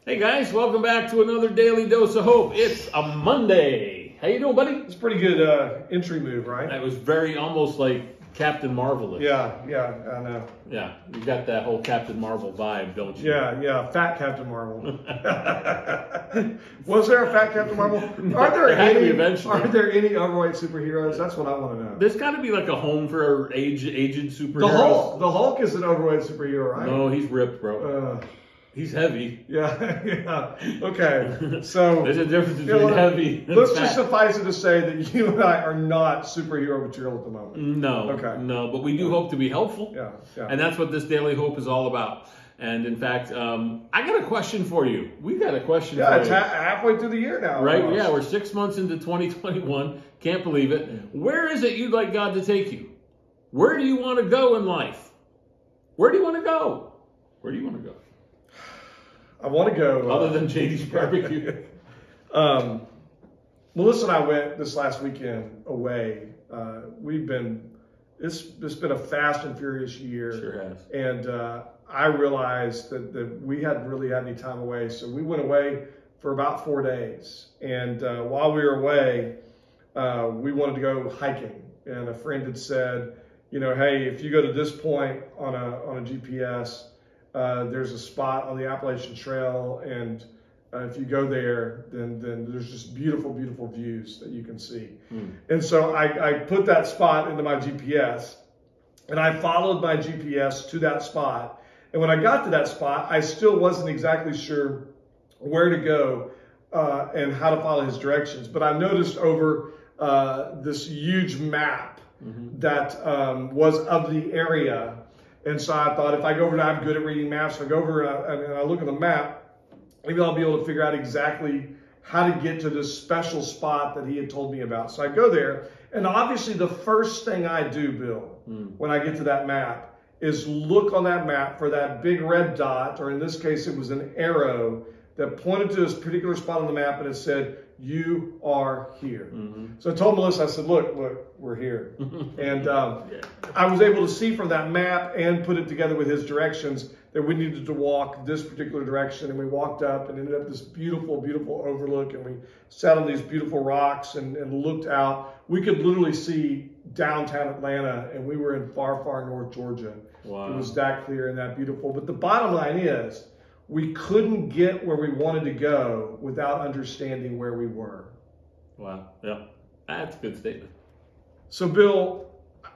Hey guys, welcome back to another Daily Dose of Hope. It's a Monday. How you doing, buddy? It's a pretty good entry move, right? That was very almost like Captain Marvel. Yeah, I know. Yeah, you got that whole Captain Marvel vibe, don't you? Yeah, fat Captain Marvel. Was there a fat Captain Marvel? Are there any overweight superheroes? That's what I want to know. There's got to be like a home for aged superheroes. The Hulk is an overweight superhero, right? No, he's ripped, bro. He's heavy. Yeah. Okay. So there's a difference between heavy and let's fat. just suffice it to say that you and I are not superhero material at the moment. No. Okay. No, but we do hope to be helpful. Yeah. And that's what this Daily Hope is all about. And in fact, I got a question for you. We got a question for you. Yeah, it's halfway through the year now. Right? Almost. Yeah, we're 6 months into 2021. Can't believe it. Where is it you'd like God to take you? Where do you want to go in life? Where do you want to go? Where do you want to go? I want to go. Other than JD's barbecue. Melissa and I went this last weekend away. It's been a fast and furious year. Sure has. And I realized that we hadn't really had any time away. So we went away for about 4 days. And while we were away, we wanted to go hiking. And a friend had said, hey, if you go to this point on a GPS, there's a spot on the Appalachian Trail, and if you go there, then there's just beautiful, beautiful views that you can see. And so I put that spot into my GPS, and I followed my GPS to that spot. And when I got to that spot, I still wasn't exactly sure where to go and how to follow his directions. But I noticed over this huge map that was of the area. And so I thought, if I go over, I'm good at reading maps. If I go over and I look at the map, maybe I'll be able to figure out exactly how to get to this special spot that he had told me about. So I go there, and obviously the first thing I do, Bill, when I get to that map, is look on that map for that big red dot, or in this case, it was an arrow that pointed to this particular spot on the map, and it said, "You are here." So I told Melissa, I said, look, we're here. And I was able to see from that map and put it together with his directions that we needed to walk this particular direction. And we walked up and ended up this beautiful, beautiful overlook. And we sat on these beautiful rocks and looked out. We could literally see downtown Atlanta, and we were in far, far North Georgia. Wow. It was that clear and that beautiful. But the bottom line is, we couldn't get where we wanted to go without understanding where we were. Wow. Yeah. That's a good statement. So, Bill,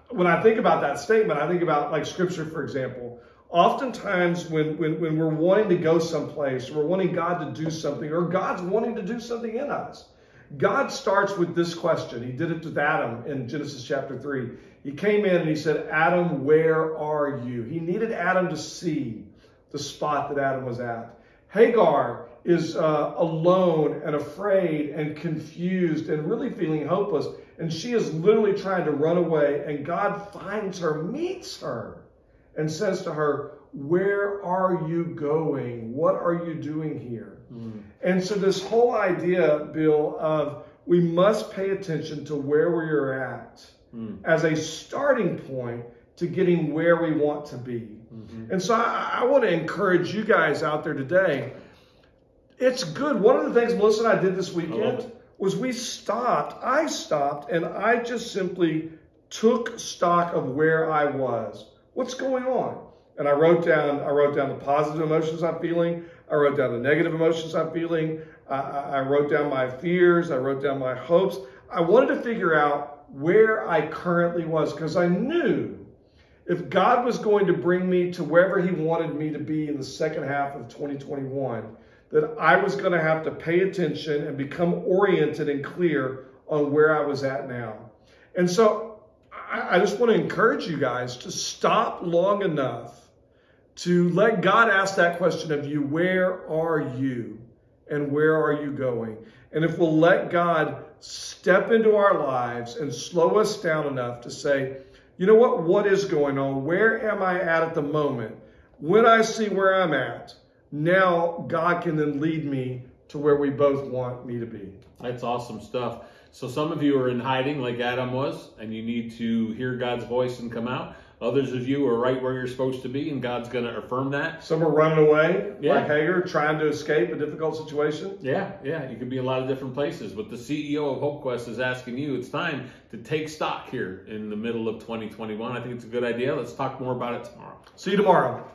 when I think about that statement, I think about like Scripture, for example. Oftentimes when we're wanting to go someplace, or we're wanting God to do something, or God's wanting to do something in us, God starts with this question. He did it with Adam in Genesis chapter 3. He came in and he said, "Adam, where are you?" He needed Adam to see the spot that Adam was at. Hagar is alone and afraid and confused and really feeling hopeless. And she is literally trying to run away. And God finds her, meets her, and says to her, "Where are you going? What are you doing here?" And so this whole idea, Bill, of we must pay attention to where we are at as a starting point to getting where we want to be. And so I want to encourage you guys out there today. It's good. One of the things Melissa and I did this weekend was I stopped, and I just simply took stock of where I was. What's going on? And I wrote down the positive emotions I'm feeling. I wrote down the negative emotions I'm feeling. I wrote down my fears. I wrote down my hopes. I wanted to figure out where I currently was, because I knew if God was going to bring me to wherever he wanted me to be in the second half of 2021, that I was going to have to pay attention and become oriented and clear on where I was at now. And so I just want to encourage you guys to stop long enough to let God ask that question of you, where are you and where are you going? And if we'll let God step into our lives and slow us down enough to say, you know what is going on? Where am I at the moment? When I see where I'm at, now God can then lead me to where we both want me to be. That's awesome stuff. So some of you are in hiding like Adam was, and you need to hear God's voice and come out. Others of you are right where you're supposed to be, and God's going to affirm that. Some are running away, Yeah. like Hagar, trying to escape a difficult situation. Yeah. You could be in a lot of different places. But the CEO of HopeQuest is asking you, it's time to take stock here in the middle of 2021. I think it's a good idea. Let's talk more about it tomorrow. See you tomorrow.